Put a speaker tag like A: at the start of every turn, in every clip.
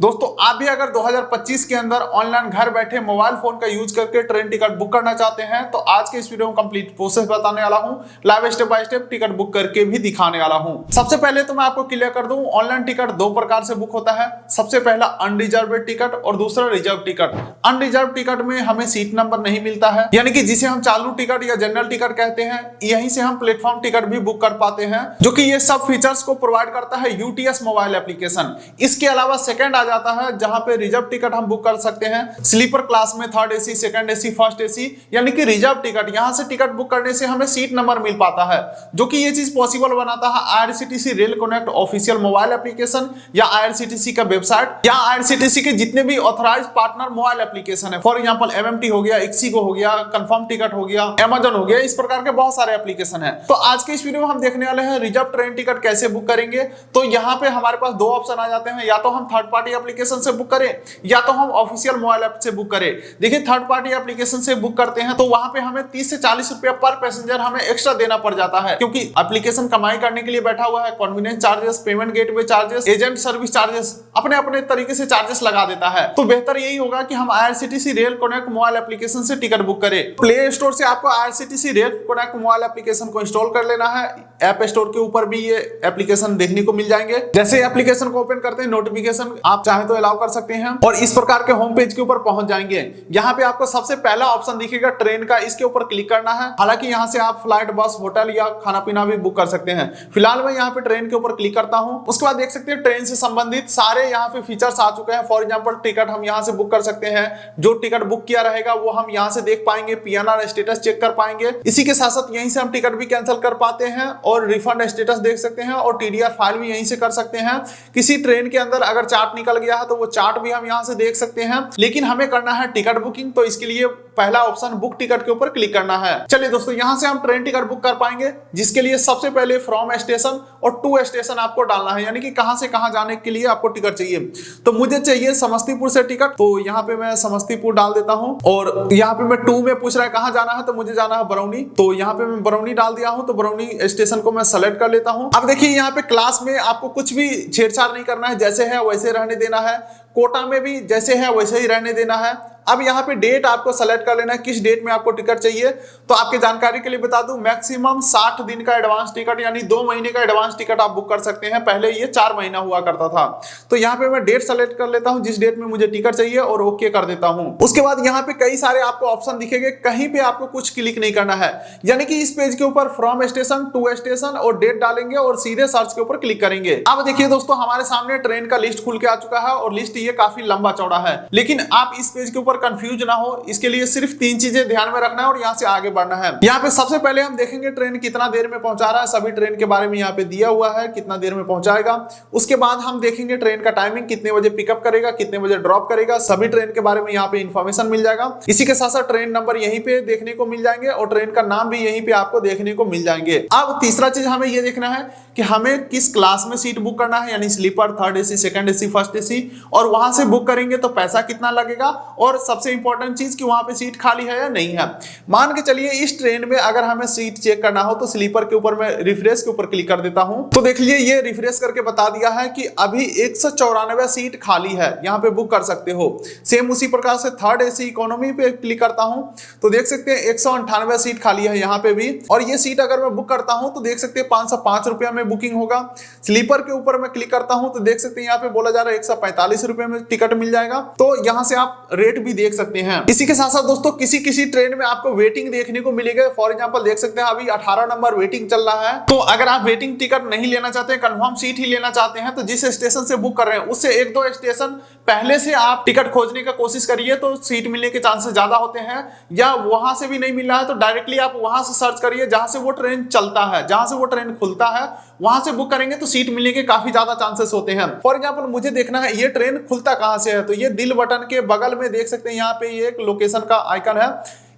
A: दोस्तों आप भी अगर 2025 के अंदर ऑनलाइन घर बैठे मोबाइल फोन का यूज करके ट्रेन टिकट बुक करना चाहते हैं तो आज के इस वीडियो में कंप्लीट प्रोसेस बताने वाला हूं, live step by step ticket book करके भी दिखाने वाला हूं। सबसे पहले तो मैं आपको क्लियर कर दूं, ऑनलाइन टिकट दो प्रकार से बुक होता है। सबसे पहला अनरिजर्व्ड टिकट और दूसरा रिजर्व टिकट। अनरिजर्व टिकट में हमें सीट नंबर नहीं मिलता है, यानी कि जिसे हम चालू टिकट या जनरल टिकट कहते हैं। यहीं से हम प्लेटफॉर्म टिकट भी बुक कर पाते हैं, जो कि ये सब फीचर्स को प्रोवाइड करता है यूटीएस मोबाइल एप्लीकेशन। इसके अलावा सेकंड आ जाता है जहां पे रिजर्व टिकट हम बुक कर सकते हैं स्लीपर क्लास में, third AC, second AC, first AC, यानी कि रिजर्व टिकट। यहां से टिकट बुक करने से हमें सीट नंबर मिल पाता है, जो कि ये चीज पॉसिबल बनाता है IRCTC rail connect official mobile application या आईआरसीटीसी का वेबसाइट या आईआरसीटीसी के जितने भी ऑथराइज्ड पार्टनर मोबाइल एप्लीकेशन है। फॉर एग्जांपल एमएमटी हो गया, इक्सिगो हो गया, कंफर्म टिकट हो गया, अमेजन हो गया, इस प्रकार के बहुत सारे एप्लीकेशन है। तो आज के इस वीडियो में हम देखने वाले हैं रिजर्व ट्रेन टिकट कैसे बुक करेंगे। तो यहाँ पे हमारे पास दो ऑप्शन आ जाते हैं, या तो हम थर्ड पार्टी एप्लीकेशन से बुक करें या तो हम ऑफिशियल मोबाइल ऐप से बुक करें। देखिए थर्ड पार्टी एप्लीकेशन से बुक करते हैं तो वहां पे हमें 30 से 40 रुपया पर पैसेंजर हमें एक्स्ट्रा देना पड़ जाता है, क्योंकि एप्लीकेशन कमाई करने के लिए बैठा हुआ है। Convenience charges, payment gateway charges, agent service charges, अपने अपने तरीके से चार्जेस लगा देता है। तो बेहतर यही होगा कि हम IRCTC rail connect mobile application से टिकट बुक करें। प्ले स्टोर से आपको IRCTC rail connect mobile application को इंस्टॉल कर लेना है। ऐप स्टोर के ऊपर भी ये एप्लीकेशन देखने को मिल जाएंगे। जैसे एप्लीकेशन को ओपन करते हैं, नोटिफिकेशन आप चाहे तो अलाउ कर सकते हैं और इस प्रकार के होम पेज के ऊपर पहुंच जाएंगे। यहाँ पे आपको सबसे पहला ऑप्शन दिखेगा ट्रेन का, इसके ऊपर क्लिक करना है। हालांकि यहाँ से आप फ्लाइट, बस, होटल या खाना पीना भी बुक कर सकते हैं। फिलहाल मैं यहाँ पे ट्रेन के ऊपर क्लिक करता हूँ। उसके बाद देख सकते हैं ट्रेन से संबंधित सारे यहाँ पे फीचर्स आ चुके हैं। फॉर एग्जाम्पल टिकट हम यहाँ से बुक कर सकते हैं, जो टिकट बुक किया रहेगा वो हम यहाँ से देख पाएंगे, पीएनआर स्टेटस चेक कर पाएंगे। इसी के साथ साथ यहीं से हम टिकट भी कैंसिल कर पाते हैं और रिफंड स्टेटस देख सकते हैं और टीडीआर फाइल भी यहीं से कर सकते हैं। किसी ट्रेन के अंदर अगर चार्ट निकल गया है तो वो चार्ट भी हम यहाँ से देख सकते हैं। लेकिन हमें करना है टिकट बुकिंग, तो इसके लिए पहला ऑप्शन बुक टिकट के ऊपर क्लिक करना है। चलिए दोस्तों, यहां से हम ट्रेन टिकट बुक कर पाएंगे, जिसके लिए सबसे पहले फ्रॉम स्टेशन और टू स्टेशन आपको डालना है, यानी कि कहां से कहां जाने के लिए आपको टिकट चाहिए। तो मुझे चाहिए समस्तीपुर से टिकट, तो यहाँ पे मैं समस्तीपुर डाल देता हूँ। और यहाँ पे मैं टू में पूछ रहा है कहां जाना है, तो मुझे जाना है बरौनी, तो यहाँ पे मैं बरौनी डाल दिया हूँ। तो बरौनी स्टेशन को मैं सेलेक्ट कर लेता हूँ। अब देखिए यहाँ पे क्लास में आपको कुछ भी छेड़छाड़ नहीं करना है, जैसे है वैसे रहने देना है। कोटा में भी जैसे है वैसे ही रहने देना है। अब यहाँ पे डेट आपको सेलेक्ट कर लेना है, किस डेट में आपको टिकट चाहिए। तो आपके जानकारी के लिए बता दूं, मैक्सिमम 60 दिन का एडवांस टिकट, यानी 2 महीने का एडवांस टिकट आप बुक कर सकते हैं। पहले ये 4 महीना हुआ करता था। तो यहाँ पे मैं डेट सेलेक्ट कर लेता हूँ, जिस डेट में मुझे टिकट चाहिए, और ओके कर देता हूँ। उसके बाद यहाँ पे कई सारे आपको ऑप्शन दिखेंगे, कहीं पे आपको कुछ क्लिक नहीं करना है, यानी कि इस पेज के ऊपर फ्रॉम स्टेशन, टू स्टेशन और डेट डालेंगे और सीधे सर्च के ऊपर क्लिक करेंगे। अब देखिए दोस्तों, हमारे सामने ट्रेन का लिस्ट खुल के आ चुका है और लिस्ट ये काफी लंबा चौड़ा है। लेकिन आप इस पेज के ऊपर कंफ्यूज ना हो, इसके लिए सिर्फ 3 चीजें ध्यान में रखना है और यहाँ से आगे बढ़ना है। यहाँ पे सबसे पहले हम देखेंगे ट्रेन कितना देर में पहुंचा रहा है, सभी ट्रेन के बारे में यहाँ पे दिया हुआ है, कितना देर में पहुंचाएगा। उसके बाद हम देखेंगे ट्रेन का टाइमिंग, कितने बजे पिकअप करेगा, कितने बजे ड्रॉप करेगा, सभी ट्रेन के बारे में यहाँ पे इंफॉर्मेशन मिल जाएगा। इसी के साथ साथ ट्रेन नंबर यहीं पे देखने को मिल जाएंगे और ट्रेन का नाम भी यहीं पे आपको देखने को मिल जाएंगे। अब तीसरा चीज हमें ये देखना है कि हमें किस क्लास में सीट बुक करना है, यानी sleeper, third AC, second AC, first AC, और वहां से बुक करेंगे तो पैसा कितना लगेगा, और सबसे इंपॉर्टेंट चीज कि वहां पे सीट खाली है या नहीं है। मान के चलिए इस ट्रेन में अगर हमें सीट चेक करना हो तो स्लीपर के ऊपर मैं रिफ्रेश के ऊपर क्लिक कर देता हूं। तो देख लीजिए ये रिफ्रेश करके बता दिया है कि अभी 194 सीट खाली है, यहां पे बुक कर सकते हो। सेम उसी प्रकार से थर्ड एसी इकोनॉमी पे क्लिक करता हूं तो देख सकते हैं 198 सीट खाली है यहाँ पे भी। और ये सीट अगर मैं बुक करता हूं तो देख सकते हैं 505 रुपया में बुकिंग होगा। स्लीपर के ऊपर मैं क्लिक करता हूं तो देख सकते हैं यहाँ पे बोला जा रहा है 145 रुपए में टिकट मिल जाएगा। तो यहाँ से आप रेट भी देख सकते हैं। इसी के साथ साथ दोस्तों किसी किसी ट्रेन में आपको वेटिंग देखने को मिलेगा। फॉर एग्जांपल देख सकते हैं अभी 18 नंबर वेटिंग चल रहा है। तो अगर आप वेटिंग टिकट नहीं लेना चाहते हैं, कंफर्म सीट ही लेना चाहते हैं, तो जिस स्टेशन से बुक कर रहे हैं उससे 1-2 स्टेशन पहले से आप टिकट खोजने का कोशिश करिए, तो सीट मिलने के चांसेस ज्यादा होते हैं। या वहां से भी नहीं मिल रहा है तो डायरेक्टली आप वहां से सर्च करिए जहां से वो ट्रेन चलता है, जहां से वो ट्रेन खुलता है, वहां से बुक करेंगे तो सीट मिलने के काफी ज्यादा चांसेस होते हैं। फॉर एग्जांपल मुझे देखना है ये ट्रेन खुलता कहां से है, तो ये दिल बटन के बगल में देख सकते हैं यहाँ पे ये एक लोकेशन का आइकन है,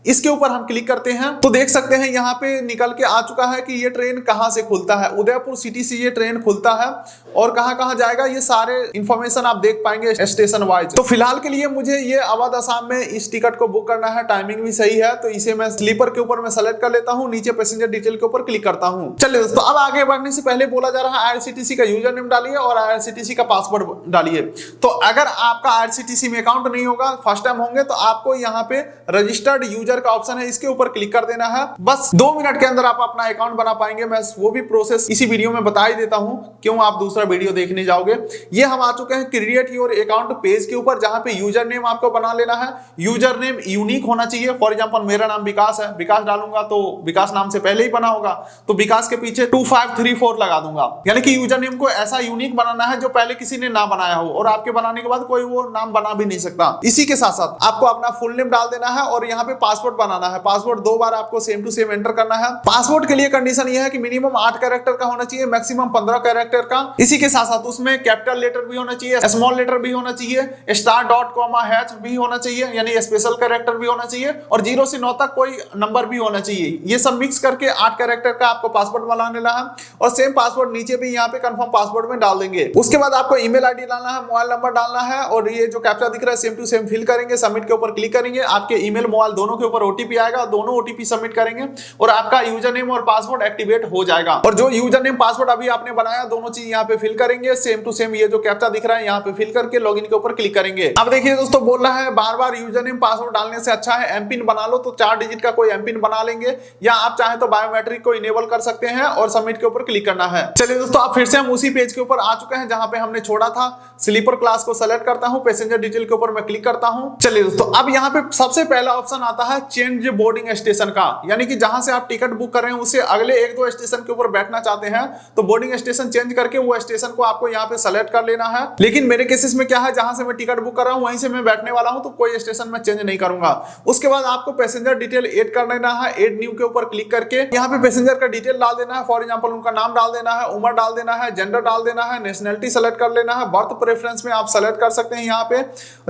A: इसके ऊपर हम क्लिक करते हैं तो देख सकते हैं यहाँ पे निकल के आ चुका है कि ये ट्रेन कहां से खुलता है। उदयपुर सिटी से ये ट्रेन खुलता है और कहां कहां जाएगा ये सारे इंफॉर्मेशन आप देख पाएंगे स्टेशन वाइज। तो फिलहाल के लिए मुझे ये अवध असम में इस टिकट को बुक करना है, टाइमिंग भी सही है, तो इसे मैं स्लीपर के ऊपर मैं सेलेक्ट कर लेता हूं, नीचे पैसेंजर डिटेल के ऊपर क्लिक करता हूं। चलिए दोस्तों, अब आगे बढ़ने से पहले बोला जा रहा है आईआरसीटीसी का यूजर नेम डालिए और आईआरसीटीसी का पासवर्ड डालिए। तो अगर आपका आईआरसीटीसी में अकाउंट नहीं होगा, फर्स्ट टाइम होंगे, तो आपको यहाँ पे रजिस्टर्ड यूजर का ऑप्शन है, इसके ऊपर क्लिक कर देना है। बस 2 मिनट के अंदर आप अपना अकाउंट बना पाएंगे। मैं वो भी प्रोसेस इसी वीडियो में बता ही देता हूं, क्यों आप दूसरा वीडियो देखने जाओगे। ये हम आ चुके हैं क्रिएट योर अकाउंट पेज के ऊपर, जहां पे यूजर नेम आपको बना लेना है। यूजर नेम यूनिक होना चाहिए। फॉर एग्जांपल मेरा नाम विकास है, विकास डालूंगा तो विकास नाम से पहले ही बना होगा, तो विकास के पीछे 2534 लगा दूंगा। यानी कि यूजर नेम को ऐसा यूनिक बनाना है जो पहले किसी ने ना बनाया हो, और आपके बनाने के बाद कोई वो नाम बना भी नहीं सकता। इसी के साथ साथ आपको अपना फुल नेम डाल देना है और यहाँ पे पासवर्ड बनाना है। पासवर्ड 2 बार आपको सेम टू सेम एंटर करना है। पासवर्ड के लिए कंडीशन ये है कि मिनिमम 8 कैरेक्टर का होना चाहिए, मैक्सिमम 15 कैरेक्टर का। इसी के साथ साथ उसमें कैपिटल लेटर भी होना चाहिए, स्मॉल लेटर भी होना चाहिए, स्टार डॉट कॉमा हैच भी होना चाहिए, यानी स्पेशल कैरेक्टर भी होना चाहिए, और 0 से 9 तक कोई नंबर भी होना चाहिए। ये सब मिक्स करके 8 कैरेक्टर का आपको पासवर्ड बना लेना है, और सेम पासवर्ड नीचे भी यहाँ पे कंफर्म पासवर्ड में डाल देंगे। उसके बाद आपको ईमेल आईडी डालना है, मोबाइल नंबर डालना है, और ये जो कैप्चा दिख रहा है सेम टू सेम फिल करेंगे। सबमिट के ऊपर क्लिक करेंगे, आपके ईमेल मोबाइल दोनों के ऊपर ओटीपी आएगा, दोनों ओटीपी सबमिट करेंगे और आपका यूजर नेम और पासवर्ड एक्टिवेट हो जाएगा। और जो यूजर नेम पासवर्ड अभी आपने बनाया, दोनों चीज यहाँ पे फिल करेंगे। सेम टू सेम ये जो कैप्चा दिख रहा है यहाँ पे फिल करके लॉगिन के ऊपर क्लिक करेंगे। अब देखिए दोस्तों, बोल रहा है बार बार यूजर नेम पासवर्ड डालने से अच्छा है एमपिन बना लो, तो 4 डिजिट का कोई एमपिन बना लेंगे, या आप चाहे तो बायोमेट्रिक को इनेबल कर सकते हैं और सबमिट के ऊपर क्लिक करना है। चलिए दोस्तों, अब फिर से हम उसी पेज के ऊपर आ चुके हैं जहां पे हमने छोड़ा था। स्लीपर क्लास को सेलेक्ट करता हूं, पैसेंजर डिटेल के ऊपर मैं क्लिक करता हूं। चलिए दोस्तों, अब यहाँ पे सबसे पहला ऑप्शन आता है चेंज बोर्डिंग स्टेशन का, यानी कि जहां से आप टिकट बुक कर रहे हैं उससे अगले 1-2 स्टेशन के ऊपर बैठना चाहते हैं, तो बोर्डिंग स्टेशन चेंज करके वो स्टेशन को आपको यहाँ पे सेलेक्ट कर लेना है। लेकिन मेरे केसेस में क्या है, जहां से मैं टिकट बुक कर रहा हूं वहीं से मैं बैठने वाला हूं, तो कोई स्टेशन में चेंज नहीं करूंगा। उसके बाद आपको पैसेंजर डिटेल ऐड कर लेना है। ऐड न्यू के ऊपर क्लिक करके यहाँ पे पैसेंजर का डिटेल डाल देना है। फॉर एग्जांपल उनका नाम डाल देना है, उम्र डाल देना है, जेंडर डाल देना है, नेशनलिटी सेलेक्ट कर लेना है। बर्थ प्रेफरेंस में आप सेलेक्ट कर सकते हैं, यहाँ पे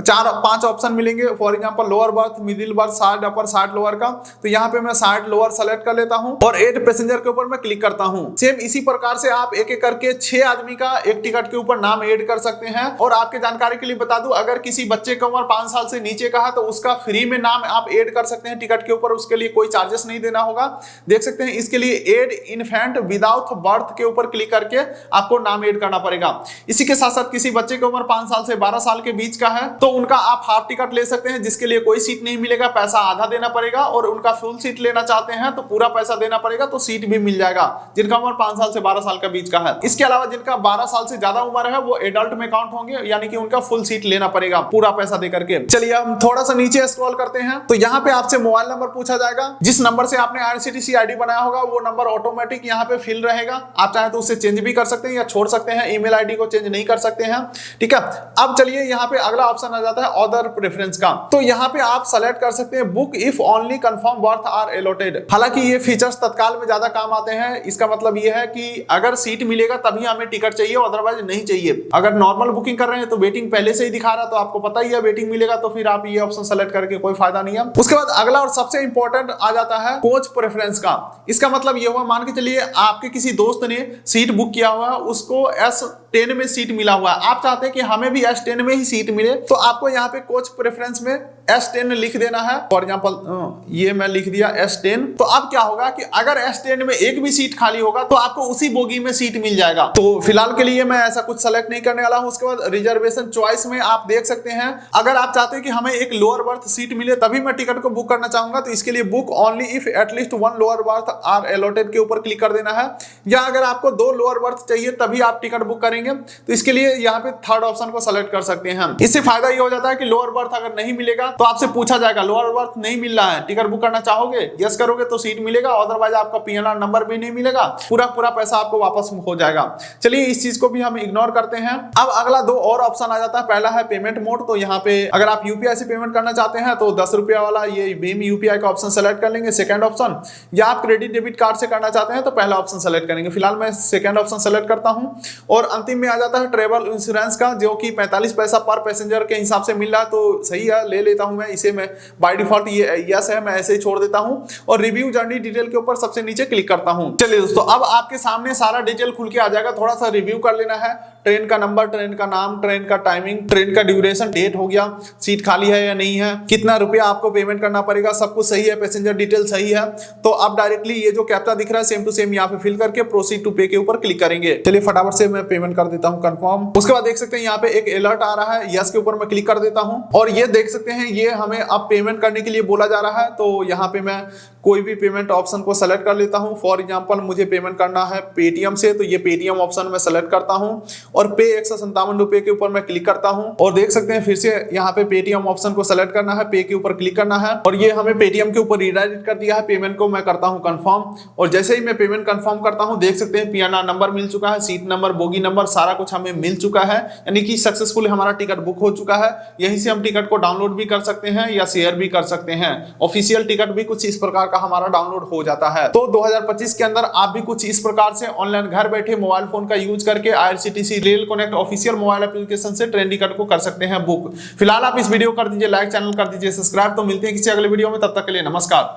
A: 4-5 ऑप्शन मिलेंगे। For example lower berth, middle birth, side upper, side lower का, तो यहाँ पे मैं साइड लोअर सेलेक्ट कर लेता हूँ और ऐड पैसेंजर के ऊपर मैं क्लिक करता हूँ। सेम इसी प्रकार से आप एक एक करके 6 आदमी का एक टिकट के ऊपर नाम ऐड कर सकते हैं। और आपके जानकारी के लिए बता दूं, अगर किसी बच्चे का उम्र 5 साल से नीचे का है तो उसका फ्री में नाम आप ऐड कर सकते हैं टिकट के ऊपर, उसके लिए कोई चार्जेस नहीं देना होगा। देख सकते हैं, इसके लिए ऐड इन्फेंट विदाउट बर्थ के ऊपर क्लिक करके आपको नाम ऐड करना पड़ेगा। इसी के साथ साथ किसी बच्चे की उम्र 5 साल से 12 साल के बीच का है तो उनका आप हाफ टिकट ले सकते हैं, जिसके लिए कोई सीट नहीं मिलेगा, पैसा आधा देना पड़ेगा। और उनका फुल सीट लेना चाहते हैं तो पूरा पैसा देना पड़ेगा, तो सीट भी मिल जाएगा, जिनका उम्र 5 साल से 12 साल के बीच का है। इसके अलावा जिनका 12 साल से ज्यादा उम्र है वो एडल्ट में काउंट होंगे, यानी कि उनका फुल सीट लेना पड़ेगा पूरा पैसा दे करके। चलिए हम थोड़ा सा नीचे स्क्रॉल करते हैं, तो यहाँ पे आपसे मोबाइल नंबर पूछा जाएगा। जिस नंबर से आपने आईआरसीटीसी आईडी बनाया होगा वो नंबर ऑटोमेटिक यहाँ पे फिल रहेगा। आप चाहे तो उसे चेंज भी कर सकते हैं या छोड़ सकते हैं, ईमेल आईडी को चेंज नहीं कर सकते हैं, ठीक है। अब चलिए यहाँ पे अगला ऑप्शन आ जाता है अदर प्रेफरेंस का, तो यहाँ पे आप सेलेक्ट कर सकते हैं book if only confirm berth are allotted. हालांकि ये फीचर्स तत्काल में ज्यादा काम आते हैं। इसका मतलब ये है कि अगर सीट मिलेगा तभी हमें टिकट चाहिए, अदरवाइज नहीं चाहिए। अगर नॉर्मल बुकिंग कर रहे हैं तो वेटिंग पहले से ही दिखा रहा, तो आपको पता ही है वेटिंग मिलेगा, तो फिर आप ये ऑप्शन सेलेक्ट करके कोई फायदा नहीं है। उसके बाद अगला और सबसे इंपॉर्टेंट आ जाता है कोच प्रेफरेंस का। इसका मतलब ये हुआ, मान के चलिए आपके किसी दोस्त ने सीट बुक किया हुआ है, उसको S10 में सीट मिला हुआ है, आप चाहते हैं कि हमें भी S10 में ही सीट मिले, तो आपको यहाँ पे कोच प्रेफरेंस में S10 लिख देना है। फॉर एग्जांपल ये मैं लिख दिया S10, तो अब क्या होगा कि अगर S10 में एक भी सीट खाली होगा तो आपको उसी बोगी में सीट मिल जाएगा। तो फिलहाल के लिए मैं ऐसा कुछ सेलेक्ट नहीं करने वाला हूं। उसके बाद रिजर्वेशन चॉइस में आप देख सकते हैं, अगर आप चाहते हैं कि हमें एक लोअर बर्थ सीट मिले तभी मैं टिकट को बुक करना चाहूंगा, तो इसके लिए book only if at least 1 lower berth are allotted के ऊपर क्लिक कर देना है। या अगर आपको 2 लोअर बर्थ चाहिए तभी आप टिकट बुक करेंगे, तो इसके लिए यहाँ पे थर्ड ऑप्शन को सेलेक्ट कर सकते हैं। इससे फायदा ये हो जाता है कि लोअर बर्थ अगर नहीं मिलेगा तो आपसे पूछा जाएगा लोअर बर्थ नहीं मिल रहा है, टिकट बुक करना चाहोगे, यस करोगे तो सीट मिलेगा, अदरवाइज आपका PNR नंबर भी नहीं मिलेगा, पूरा पैसा आपको वापस हो जाएगा। चलिए इस चीज को भी हम इग्नोर करते हैं। अब अगला 2 और ऑप्शन आ जाता है। पहला है पेमेंट मोड, तो यहाँ पे अगर आप यूपीआई से पेमेंट करना चाहते हैं तो 10 रुपया वाला ये भीम यूपीआई का ऑप्शन सेलेक्ट कर लेंगे, सेकंड ऑप्शन। या आप क्रेडिट डेबिट कार्ड से करना चाहते हैं तो पहला ऑप्शन सेलेक्ट करेंगे। फिलहाल मैं सेकंड ऑप्शन सेलेक्ट करता हूं। और अंतिम में आ जाता है ट्रेवल इंश्योरेंस का, जो कि 45 पैसा पर पैसेंजर के हिसाब से मिल रहा है, तो सही है, ले लेता हूं मैं इसे मैं बाय डिफॉल्ट ये यस है, मैं ऐसे ही छोड़ देता हूं और रिव्यू जर्नी डिटेल के ऊपर सबसे नीचे क्लिक करता हूं। चलिए दोस्तों, अब आपके सामने सारा डिटेल खुल के आ जाएगा। थोड़ा सा रिव्यू कर लेना है। ट्रेन का नंबर, ट्रेन का नाम, ट्रेन का टाइमिंग, ट्रेन का ड्यूरेशन, डेट हो गया, सीट खाली है या नहीं है, कितना रुपया आपको पेमेंट करना पड़ेगा, सब कुछ सही है, पैसेंजर डिटेल सही है। तो आप डायरेक्टली ये जो कैप्चा दिख रहा है सेम टू सेम यहाँ पे फिल करके प्रोसीड टू पे के ऊपर क्लिक करेंगे। चलिए फटाफट से मैं पेमेंट कर देता हूँ कंफर्म। उसके बाद देख सकते हैं यहाँ पे एक अलर्ट आ रहा है, यस के ऊपर मैं क्लिक कर देता हूँ और ये देख सकते हैं ये हमें अब पेमेंट करने के लिए बोला जा रहा है। तो यहाँ पे मैं कोई भी पेमेंट ऑप्शन को सेलेक्ट कर लेता हूं। फॉर एग्जांपल मुझे पेमेंट करना है पेटीएम से, तो ये पेटीएम ऑप्शन में सेलेक्ट करता हूं और पे 157 रुपए के ऊपर मैं क्लिक करता हूं और देख सकते हैं फिर से यहाँ पे पेटीएम ऑप्शन को सेलेक्ट करना है, पे के ऊपर क्लिक करना है और ये हमें पेटीएम के ऊपर रिडायरेक्ट कर दिया है। पेमेंट को मैं करता हूं कंफर्म और जैसे ही मैं पेमेंट कंफर्म करता हूं देख सकते हैं पीएनआर नंबर मिल चुका है, सीट नंबर, बोगी नंबर, सारा कुछ हमें मिल चुका है, यानी कि सक्सेसफुल हमारा टिकट बुक हो चुका है। यहीं से हम टिकट को डाउनलोड भी कर सकते हैं या शेयर भी कर सकते हैं। ऑफिशियल टिकट भी कुछ इस प्रकार का हमारा डाउनलोड हो जाता है। तो 2025 के अंदर आप भी कुछ इस प्रकार से ऑनलाइन घर बैठे मोबाइल फोन का यूज करके IRCTC rail connect official mobile application से ट्रेन टिकट को कर सकते हैं बुक। फिलहाल आप इस वीडियो कर दीजिए लाइक, चैनल कर दीजिए सब्सक्राइब। तो मिलते हैं किसी अगले वीडियो में, तब तक के लिए नमस्कार।